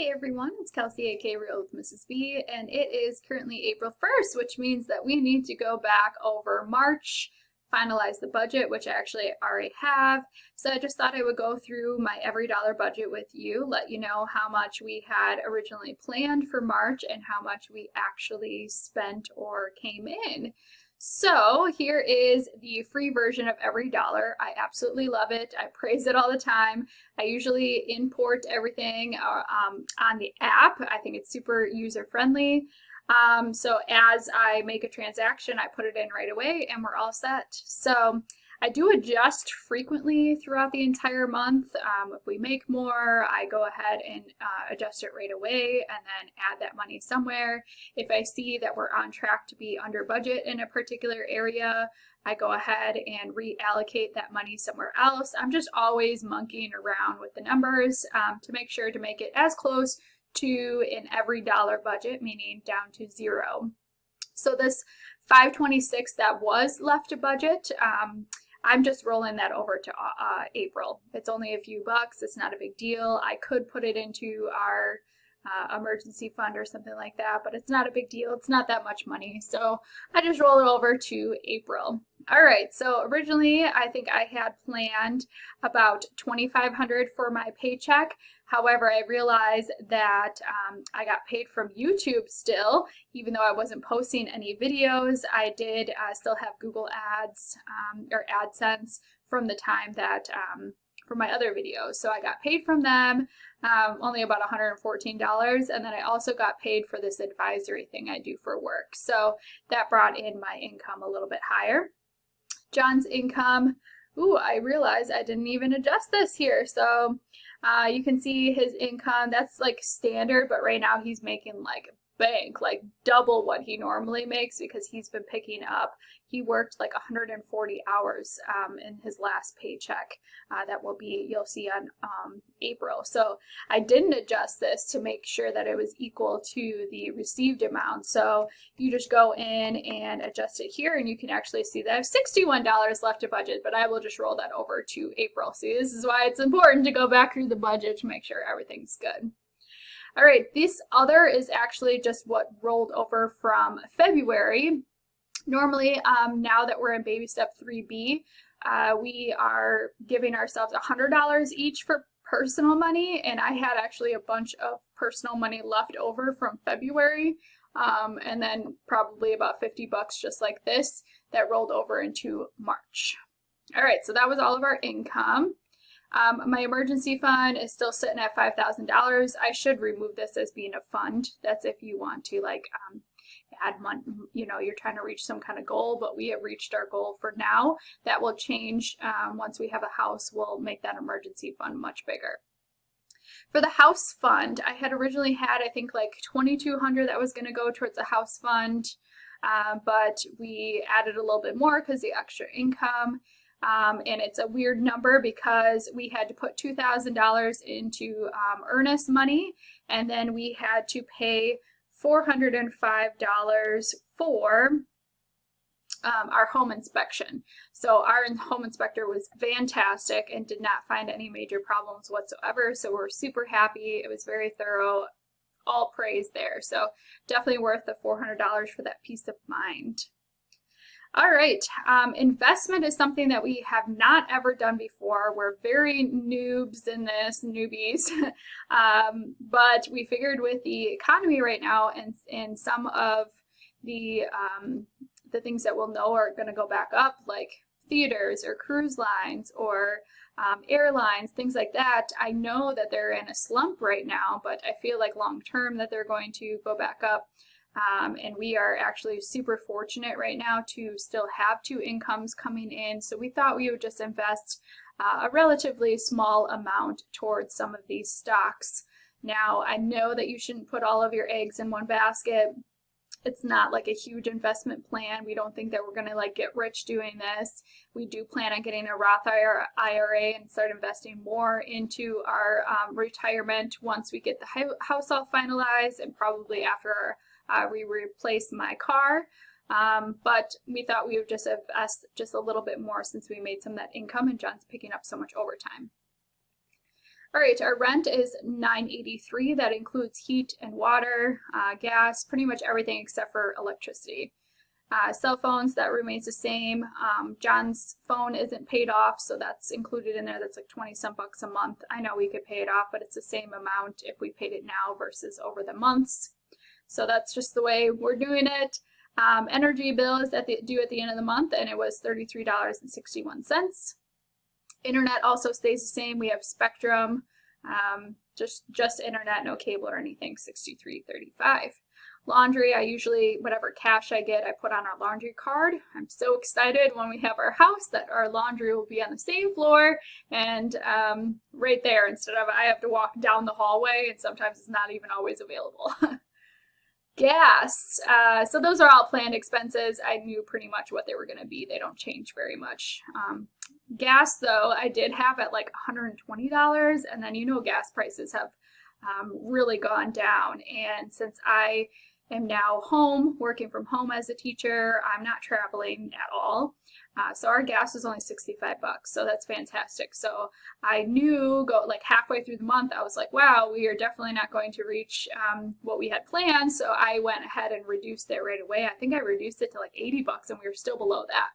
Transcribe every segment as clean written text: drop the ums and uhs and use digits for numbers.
Hey everyone, it's Kelsey, aka Real with Mrs. B, and it is currently April 1st, which means that we need to go back over March, finalize the budget, which I actually already have. So I just thought I would go through my EveryDollar budget with you, let you know how much we had originally planned for March and how much we actually spent or came in. So here is the free version of EveryDollar. I absolutely love it. I praise it all the time. I usually import everything on the app. I think it's super user friendly. So as I make a transaction, I put it in right away and we're all set. So I do adjust frequently throughout the entire month. If we make more, I go ahead and adjust it right away and then add that money somewhere. If I see that we're on track to be under budget in a particular area, I go ahead and reallocate that money somewhere else. I'm just always monkeying around with the numbers to make sure to make it as close to an EveryDollar budget, meaning down to zero. So this 526 that was left to budget, I'm just rolling that over to April. It's only a few bucks. It's not a big deal. I could put it into our emergency fund or something like that, but it's not a big deal. It's not that much money. So I just roll it over to April. All right, so originally I think I had planned about $2,500 for my paycheck. However, I realized that I got paid from YouTube still, even though I wasn't posting any videos. I did still have Google Ads or AdSense from the time that for my other videos. So I got paid from them, only about $114. And then I also got paid for this advisory thing I do for work. So that brought in my income a little bit higher. John's income, ooh, I realized I didn't even adjust this here. So you can see his income, that's like standard, but right now he's making like bank, like double what he normally makes because he's been picking up. He worked like 140 hours in his last paycheck. That will be, you'll see on April. So I didn't adjust this to make sure that it was equal to the received amount. So you just go in and adjust it here and you can actually see that I have $61 left to budget, but I will just roll that over to April. See, this is why it's important to go back through the budget to make sure everything's good. All right, this other is actually just what rolled over from February. Normally, now that we're in baby step 3B, we are giving ourselves $100 each for personal money, and I had actually a bunch of personal money left over from February, and then probably about 50 bucks just like this that rolled over into March. All right, so that was all of our income. My emergency fund is still sitting at $5,000. I should remove this as being a fund. That's if you want to like add money, you know, you're trying to reach some kind of goal, but we have reached our goal for now. That will change once we have a house. We'll make that emergency fund much bigger. For the house fund, I had originally had, I think, like $2,200 that was going to go towards the house fund, but we added a little bit more because the extra income. And it's a weird number because we had to put $2,000 into earnest money, and then we had to pay $405 for our home inspection. So our home inspector was fantastic and did not find any major problems whatsoever. So we're super happy. It was very thorough. All praise there. So definitely worth the $400 for that peace of mind. All right, investment is something that we have not ever done before. We're very noobs in this, newbies, but we figured with the economy right now and some of the things that we'll know are going to go back up, like theaters or cruise lines or airlines, things like that. I know that they're in a slump right now, but I feel like long term that they're going to go back up. And we are actually super fortunate right now to still have two incomes coming in. So we thought we would just invest a relatively small amount towards some of these stocks. Now, I know that you shouldn't put all of your eggs in one basket. It's not like a huge investment plan. We don't think that we're going to like get rich doing this. We do plan on getting a Roth IRA and start investing more into our retirement once we get the house all finalized and probably after we replaced my car, but we thought we would just invest just a little bit more since we made some of that income and John's picking up so much overtime. All right, our rent is $983. That includes heat and water, gas, pretty much everything except for electricity. Cell phones, that remains the same. John's phone isn't paid off, so that's included in there. That's like 20 some bucks a month. I know we could pay it off, but it's the same amount if we paid it now versus over the months. So that's just the way we're doing it. Energy bill is due at the end of the month, and it was $33.61. Internet also stays the same. We have Spectrum, just internet, no cable or anything, $63.35. Laundry, I usually, whatever cash I get, I put on our laundry card. I'm so excited when we have our house that our laundry will be on the same floor and right there, instead of I have to walk down the hallway, and sometimes it's not even always available. Gas, so those are all planned expenses. I knew pretty much what they were going to be. They don't change very much. Gas, though, I did have at like $120, and then gas prices have really gone down. And since I am now home, working from home as a teacher, I'm not traveling at all. So our gas is only 65 bucks, so that's fantastic. So I knew like halfway through the month, I was like, wow, we are definitely not going to reach what we had planned. So I went ahead and reduced it right away. I think I reduced it to like 80 bucks, and we were still below that.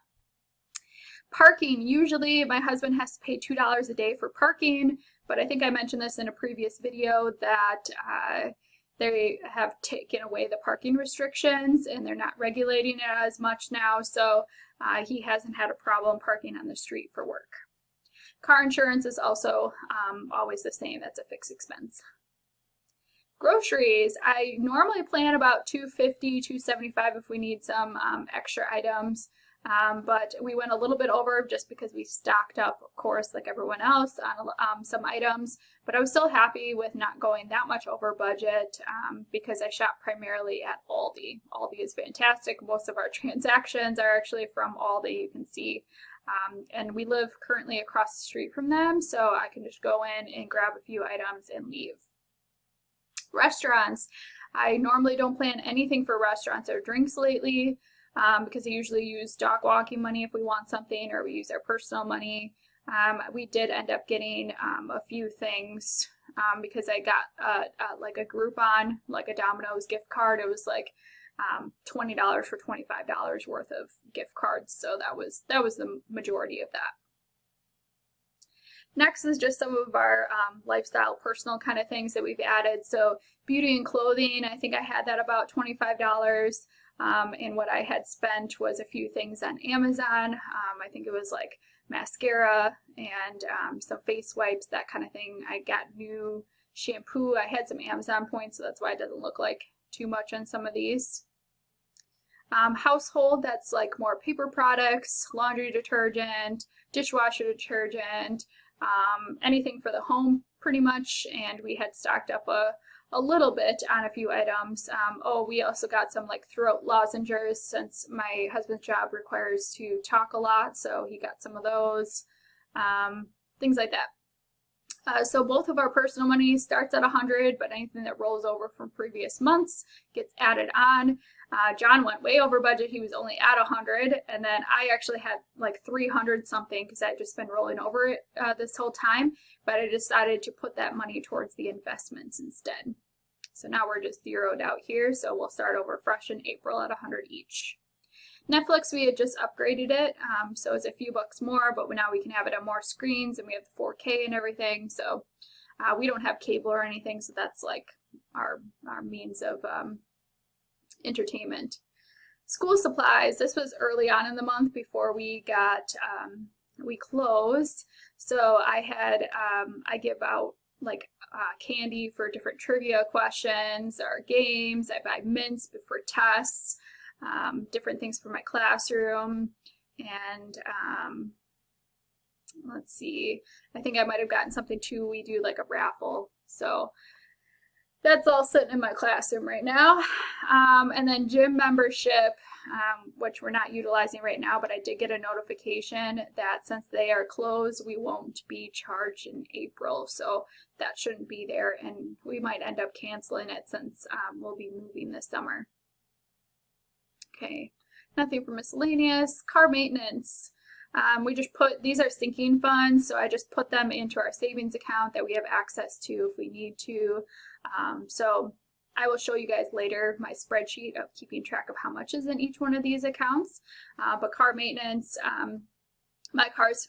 Parking, usually my husband has to pay $2 a day for parking, but I think I mentioned this in a previous video that they have taken away the parking restrictions and they're not regulating it as much now, so he hasn't had a problem parking on the street for work. Car insurance is also always the same. That's a fixed expense. Groceries, I normally plan about $250, $275 if we need some extra items. But we went a little bit over just because we stocked up, of course, like everyone else, on some items. But I was still happy with not going that much over budget because I shop primarily at Aldi. Aldi is fantastic. Most of our transactions are actually from Aldi, you can see. And we live currently across the street from them, so I can just go in and grab a few items and leave. Restaurants, I normally don't plan anything for restaurants or drinks lately. Because I usually use dog walking money if we want something, or we use our personal money. We did end up getting a few things because I got like a Groupon, like a Domino's gift card. It was like $20 for $25 worth of gift cards, so that was the majority of that. Next is just some of our lifestyle, personal kind of things that we've added. So beauty and clothing, I think I had that about $25. And what I had spent was a few things on Amazon. I think it was like mascara and some face wipes, that kind of thing. I got new shampoo. I had some Amazon points, so that's why it doesn't look like too much on some of these. Household, that's like more paper products, laundry detergent, dishwasher detergent, anything for the home pretty much. And we had stocked up a little bit on a few items. We also got some like throat lozenges since my husband's job requires to talk a lot, so he got some of those, things like that. So both of our personal money starts at $100, but anything that rolls over from previous months gets added on. John went way over budget. He was only at $100, and then I actually had like $300 something because I'd just been rolling over it this whole time, but I decided to put that money towards the investments instead. So now we're just zeroed out here, so we'll start over fresh in April at $100 each. Netflix, we had just upgraded it, so it's a few bucks more, but now we can have it on more screens, and we have the 4K and everything, so we don't have cable or anything, so that's like our means of entertainment. School supplies, this was early on in the month before we got, we closed, so I give out like candy for different trivia questions or games. I buy mints for tests, different things for my classroom, and let's see, I think I might have gotten something too. We do like a raffle, so that's all sitting in my classroom right now. And then gym membership, which we're not utilizing right now, but I did get a notification that since they are closed, we won't be charged in April, so that shouldn't be there, and we might end up canceling it since we'll be moving this summer. Okay, nothing for miscellaneous. Car maintenance. We just put, these are sinking funds, so I just put them into our savings account that we have access to if we need to. So I will show you guys later my spreadsheet of keeping track of how much is in each one of these accounts. But car maintenance, my car's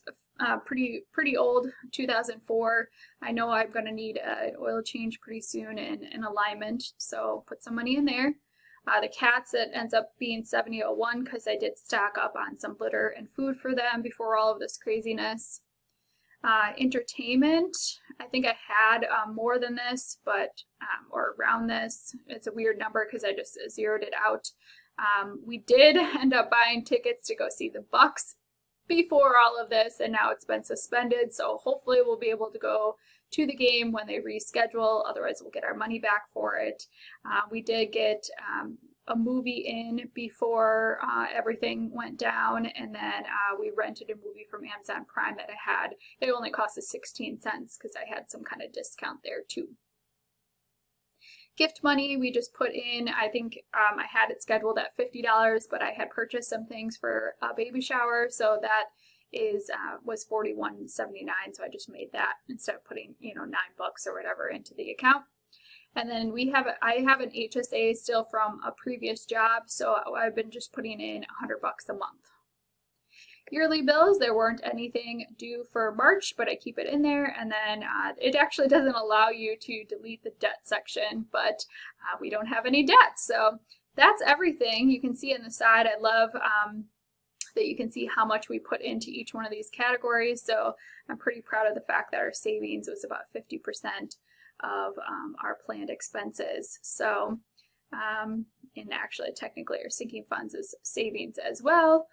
pretty old, 2004. I know I'm going to need an oil change pretty soon and an alignment, so put some money in there. The cats, it ends up being 7001 because I did stock up on some litter and food for them before all of this craziness. Entertainment, I think I had more than this, but or around this. It's a weird number because I just zeroed it out. We did end up buying tickets to go see the Bucks before all of this, and now it's been suspended, so hopefully we'll be able to go to the game when they reschedule. Otherwise we'll get our money back for it. We did get a movie in before everything went down, and then we rented a movie from Amazon Prime that I had. It only cost us 16 cents because I had some kind of discount there too. Gift money, we just put in, I think I had it scheduled at $50, but I had purchased some things for a baby shower, so that was $41.79, so I just made that instead of putting, $9 or whatever into the account. And then I have an HSA still from a previous job, so I've been just putting in $100 a month. Yearly bills, there weren't anything due for March, but I keep it in there, and then it actually doesn't allow you to delete the debt section, but we don't have any debt, so that's everything. You can see on the side, I love that you can see how much we put into each one of these categories, so I'm pretty proud of the fact that our savings was about 50% of our planned expenses. So, and actually technically our sinking funds is savings as well.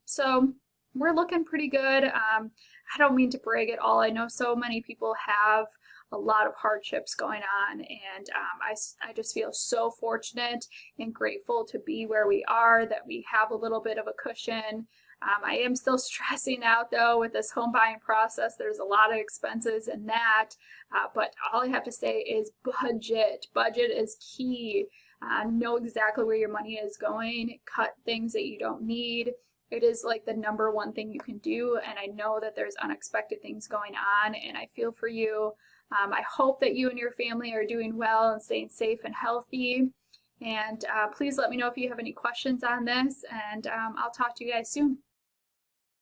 So we're looking pretty good. I don't mean to brag at all. I know so many people have a lot of hardships going on, and I just feel so fortunate and grateful to be where we are, that we have a little bit of a cushion. I am still stressing out though with this home buying process. There's a lot of expenses in that, but all I have to say is budget. Budget is key. Know exactly where your money is going. Cut things that you don't need. It is like the #1 thing you can do, and I know that there's unexpected things going on, and I feel for you. I hope that you and your family are doing well and staying safe and healthy. And please let me know if you have any questions on this, and I'll talk to you guys soon.